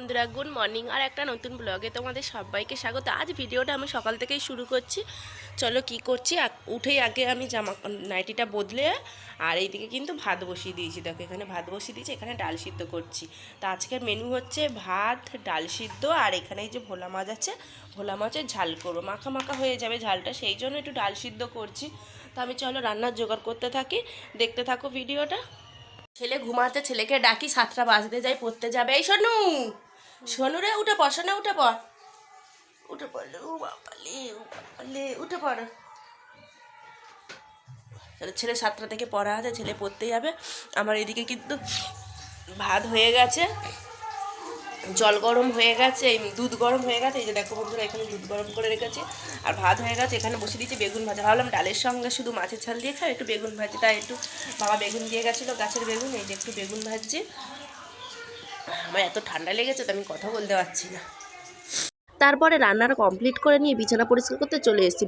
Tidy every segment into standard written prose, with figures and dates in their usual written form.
বন্ধুরা, good morning. আর একটা নতুন ব্লগে তোমাদের সবাইকে স্বাগত। আজ ভিডিওটা আমি সকাল থেকেই শুরু করছি। চলো কি করছি, উঠেই আগে আমি নাইটিটা বদলে আর এইদিকে কিন্তু ভাত বসিয়ে দিয়েছি। দেখো এখানে ভাত বসিয়ে দিয়েছি, এখানে ডাল সিদ্ধ করছি। তো আজকের মেনু হচ্ছে ভাত, ডাল সিদ্ধ, আর এখানে এই যে ভোলা মাছ আছে, ভোলা মাছের ঝাল করবো। মাখা মাখা হয়ে যাবে ঝালটা, সেই জন্য একটু ডাল সিদ্ধ করছি। তো আমি চলো রান্নার জোগাড় করতে থাকি, দেখতে থাকো ভিডিওটা। ছেলে ঘুমাতে, ছেলেকে ডাকি, 7টা বাজতে যাই, পড়তে যাবে। এই শোনু, শোনু রে, উঠে পড়, শোনা উঠে পড়, উঠে পড়লে, ও বাপালে, ও বাপালে, উঠে পড়। ছেলে 7টা থেকে পড়া আছে, ছেলে পড়তে যাবে। আমার এদিকে কিন্তু ভাত হয়ে গেছে, জল গরম হয়ে গেছে, এই দুধ গরম হয়ে গেছে। এই যে দেখো বন্ধুরা, এখানে দুধ গরম করে রেখেছি। আর ভাত হয়ে গেছে, এখানে বসে দিয়েছি বেগুন ভাজা। ভাবলাম ডালের সঙ্গে শুধু মাছের ঝাল দিয়ে খাই, একটু বেগুন ভাজি। তাই একটু বাবা বেগুন দিয়ে গেছিলো, গাছের বেগুন। এই যে একটু বেগুন ভাজছি। আমার এত ঠান্ডা লেগেছে তো আমি কথা বলতে পারছি না। তারপরে রান্নাটা কমপ্লিট করে নিয়ে বিছানা পরিষ্কার করতে চলে এসেছি।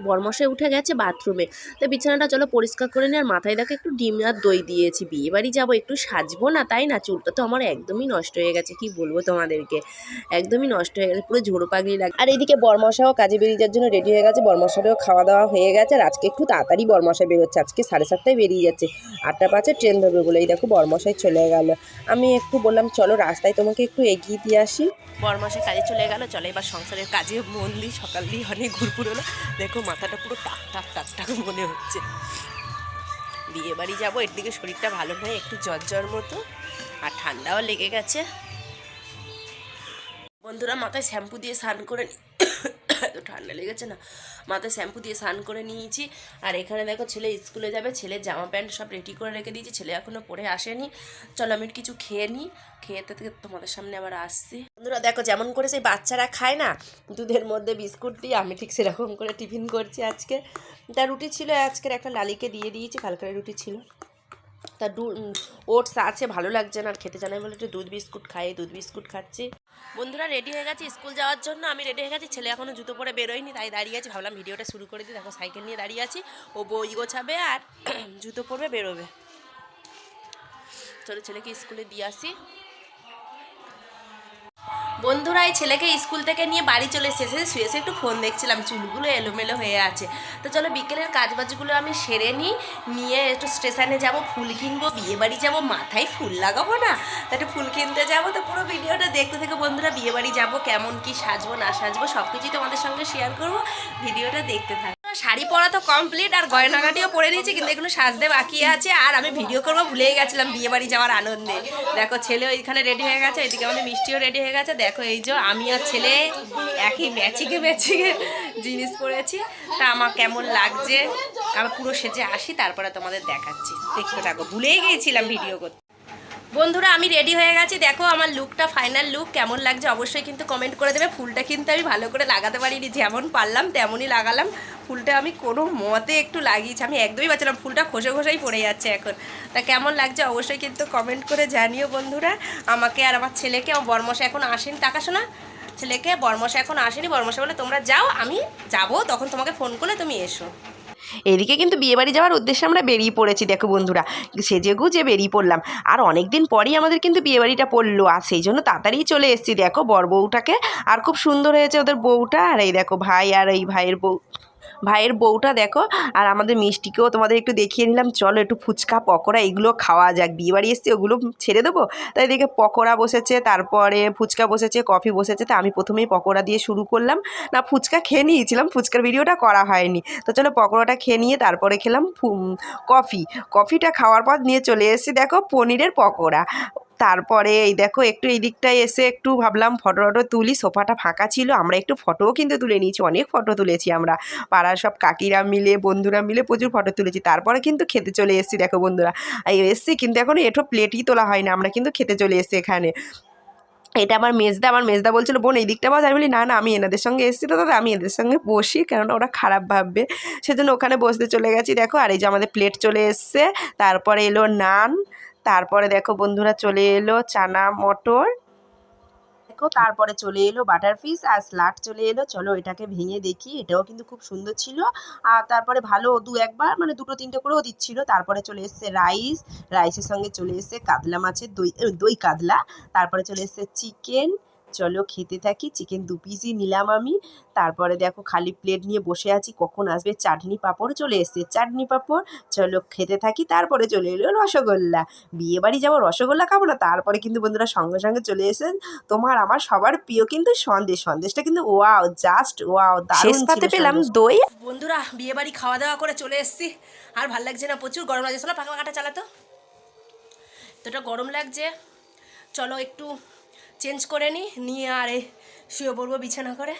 বরমশাই উঠে গেছে বাথরুমে। তো বিছানাটা চলো পরিষ্কার করে নিয়ে, আর মাথায় দেখো একটু ডিম আর দই দিয়েছি। বিয়ে বাড়ি যাবো, একটু সাজবো না, তাই না? চুলটা তো আমার একদমই নষ্ট হয়ে গেছে, কি বলবো তোমাদেরকে, একদমই নষ্ট হয়ে গেছে, পুরো ঝোড়ো পাগলি লাগে। আর এইদিকে বরমশাও কাজে বেরিয়ে যাওয়ার জন্য রেডি হয়ে গেছে। বরমশারও খাওয়া দাওয়া হয়ে গেছে। আর আজকে একটু তাড়াতাড়ি বরমশাই বেরোচ্ছে, আজকে 7:30টায় বেরিয়ে যাচ্ছে। 8টা 5-এ ট্রেন ধরবে বলে। এই দেখো বরমশাই চলে গেল। আমি একটু বললাম চলো রাস্তায় তোমাকে একটু এগিয়ে দিয়ে আসি। বরমাসে কাজে চলে গেল, চলে এবার সংসারের কাজে মন দিই। সকাল দিয়ে অনেক ঘুরপুর হলো, দেখো মাথাটা পুরো টাক টাক টাক টাক মনে হচ্ছে। বিয়ে বাড়ি যাবো, এর দিকে শরীরটা ভালো নয়, একটু জ্বর জ্বর মতো, আর ঠান্ডাও লেগে গেছে। বন্ধুরা, মাথায় শ্যাম্পু দিয়ে স্নান করে এত ঠান্ডা লেগেছে না, মাথায় শ্যাম্পু দিয়ে স্নান করে নিয়েছি। আর এখানে দেখো ছেলে স্কুলে যাবে, ছেলের জামা প্যান্ট সব রেডি করে রেখে দিয়েছি। ছেলে এখনও পরে আসেনি। চলো আমি কিছু খেয়ে নিই, খেয়ে থেকে তোমাদের সামনে আবার আসছি। বন্ধুরা দেখো, যেমন করে সেই বাচ্চারা খায় না, দুধের মধ্যে বিস্কুট দিয়ে, আমি ঠিক সেরকম করে টিফিন করছি আজকে। তা রুটি ছিল আজকের, একটা লালিকে দিয়ে দিয়েছি, কালকের রুটি ছিল। তা ওটস আছে, ভালো লাগছে না আর খেতে জানাই বলে একটু দুধ বিস্কুট খাই, দুধ বিস্কুট খাচ্ছি। বন্ধুরা রেডি হয়ে গেছি স্কুল যাওয়ার জন্য, আমি রেডি হয়ে গেছি। ছেলে এখনও জুতো পরে বেরোয়নি, তাই দাঁড়িয়ে আছি। ভাবলাম ভিডিওটা শুরু করে দিই। দেখো সাইকেল নিয়ে দাঁড়িয়ে আছি, ও বই গোছাবে আর জুতো পরবে, বেরোবে। চলো ছেলেকে স্কুলে দিয়ে আসি। বন্ধুরা, এই ছেলেকে স্কুল থেকে নিয়ে বাড়ি চলে এসেছে, শুয়ে একটু ফোন দেখছিলাম, চুলগুলো এলোমেলো হয়ে আছে। তো চলো বিকেলের কাজবাজগুলো আমি সেরে নিয়ে একটু স্টেশনে যাব, ফুল কিনবো, বিয়ে বাড়ি যাবো, মাথায় ফুল লাগাবো না, তো একটু ফুল কিনতে যাবো। তো পুরো ভিডিওটা দেখতে থেকে বন্ধুরা, বিয়ে বাড়ি যাবো, কেমন কি সাজবো না সাজবো সব কিছুই তোমাদের সঙ্গে শেয়ার করবো, ভিডিওটা দেখতে থাকো। শাড়ি পরা তো কমপ্লিট, আর গয়নাগাটিও পরে নিয়েছি, কিন্তু এগুলো সাজতে বাকি আছে। আর আমি ভিডিও করবো ভুলেই গেছিলাম বিয়ে বাড়ি যাওয়ার আনন্দে। দেখো ছেলে ওইখানে রেডি হয়ে গেছে, ওইদিকে আমাদের মিষ্টিও রেডি হয়ে গেছে। দেখো এই যে আমি আর ছেলে একই ম্যাচিংয়ে জিনিস পরেছি। তা আমার কেমন লাগছে, আমি পুরো সেজে আসি, তারপরে তোমাদের দেখাচ্ছি, দেখতে থাকো। ভুলেই গিয়েছিলাম ভিডিও করতে। বন্ধুরা আমি রেডি হয়ে গেছি, দেখো আমার লুকটা, ফাইনাল লুক কেমন লাগছে অবশ্যই কিন্তু কমেন্ট করে দেবে। ফুলটা কিন্তু আমি ভালো করে লাগাতে পারিনি, যেমন পারলাম তেমনই লাগালাম। ফুলটা আমি কোনো মতে একটু লাগিয়েছি, আমি একদমই পাচ্ছিলাম, ফুলটা খসে খসেই পড়ে যাচ্ছে এখন। তা কেমন লাগছে অবশ্যই কিন্তু কমেন্ট করে জানিও বন্ধুরা আমাকে আর আমার ছেলেকে। আমার বরমশা এখন আসেনি, টাকা শোনা ছেলেকে, বরমশা এখন আসেনি। বরমশা বলে তোমরা যাও, আমি যাবো, তখন তোমাকে ফোন করলে তুমি এসো। এদিকে কিন্তু বিয়েবাড়ি যাওয়ার উদ্দেশ্যে আমরা বেরিয়ে পড়েছি। দেখো বন্ধুরা, সেজে গুজে বেরিয়ে পড়লাম। আর অনেক দিন পরেই আমাদের কিন্তু বিয়েবাড়িটা পড়লো, আর সেই জন্য তাড়াতাড়ি চলে এসেছি। দেখো বর বউটাকে, আর খুব সুন্দর হয়েছে ওদের বউটা। আর এই দেখো ভাই, আর এই ভাইয়ের বউটা দেখো। আর আমাদের মিষ্টিকেও তোমাদের একটু দেখিয়ে নিলাম। চলো একটু ফুচকা পকোড়া এগুলো খাওয়া যাক, বিয়েবাড়ি এসছি ওগুলো ছেড়ে দেবো। তাই দেখে পকোড়া বসেছে, তারপরে ফুচকা বসেছে, কফি বসেছে। তো আমি প্রথমেই পকোড়া দিয়ে শুরু করলাম, না ফুচকা খেয়ে নিয়েছিলাম, ফুচকার ভিডিওটা করা হয়নি। তো চলো পকোড়াটা খেয়ে নিয়ে তারপরে খেলাম কফিটা খাওয়ার পর নিয়ে চলে এসেছি দেখো পনিরের পকোড়া। তারপরে এই দেখো একটু এই দিকটায় এসে একটু ভাবলাম ফটো তুলি, সোফাটা ফাঁকা ছিল, আমরা একটু ফটোও কিন্তু তুলে নিয়েছি, অনেক ফটো তুলেছি আমরা, পাড়ার সব কাকিরা মিলে, বন্ধুরা মিলে প্রচুর ফটো তুলেছি। তারপরে কিন্তু খেতে চলে এসেছি। দেখো বন্ধুরা এসেছি, কিন্তু এখনও এঠো প্লেটই তোলা হয় না, আমরা কিন্তু খেতে চলে এসেছি এখানে। এটা আমার মেজদা বলছিল বোন এই দিকটা বস, আমি বলি না না, আমি এনাদের সঙ্গে এসেছি তো দাদা, আমি এদের সঙ্গে বসি, কেননা ওরা খারাপ ভাববে, সেজন্য ওখানে বসতে চলে গেছি। দেখো আর এই যে আমাদের প্লেট চলে এসছে, তারপরে এলো নান, তারপরে দেখো বন্ধুরা চলে এলো চানা মটর, তারপরে চলে এলো বাটার ফিশ আর স্লাট চলে এলো। চলো এটাকে ভেঙে দেখি, এটাও কিন্তু খুব সুন্দর ছিল। আর তারপরে ভালো দু একবার মানে দুটো তিনটে করেও দিচ্ছিল। তারপরে চলে এসছে রাইস, রাইসের সঙ্গে চলে এসছে কাতলা মাছের দই দই কাতলা। তারপরে চলে এসছে চিকেন। চলো খেতে থাকি। চিকেন 2 পিসই নিলাম আমি। তারপরে দেখো খালি প্লেট নিয়ে বসে আছি, কখন আসবে চাটনি পাঁপড়। চলে এসছে চাটনি পাঁপড়। চলো খেতে থাকি। তারপরে চলে এলো রসগোল্লা। বিয়েবাড়ি যাবো রসগোল্লা খাবো না? তারপরে কিন্তু বন্ধুরা সঙ্গে সঙ্গে চলে এসেছে তোমার আমার সবার প্রিয় কিন্তু সন্দেশ। সন্দেশটা কিন্তু ওয়াও, জাস্ট ওয়াও, শেষ দারুণ ছিল পাতে পেলাম সন্দেশ। দই। বন্ধুরা বিয়েবাড়ি খাওয়া দাওয়া করে চলে এসেছি, আর ভাল লাগছে না, প্রচুর গরম লাগছে। চলো পাখা পাখাটা চালাতো, এতটা গরম লাগছে। চলো একটু চেঞ্জ করে নিয়ে আর শুয়ে পড়বো বিছানা করে।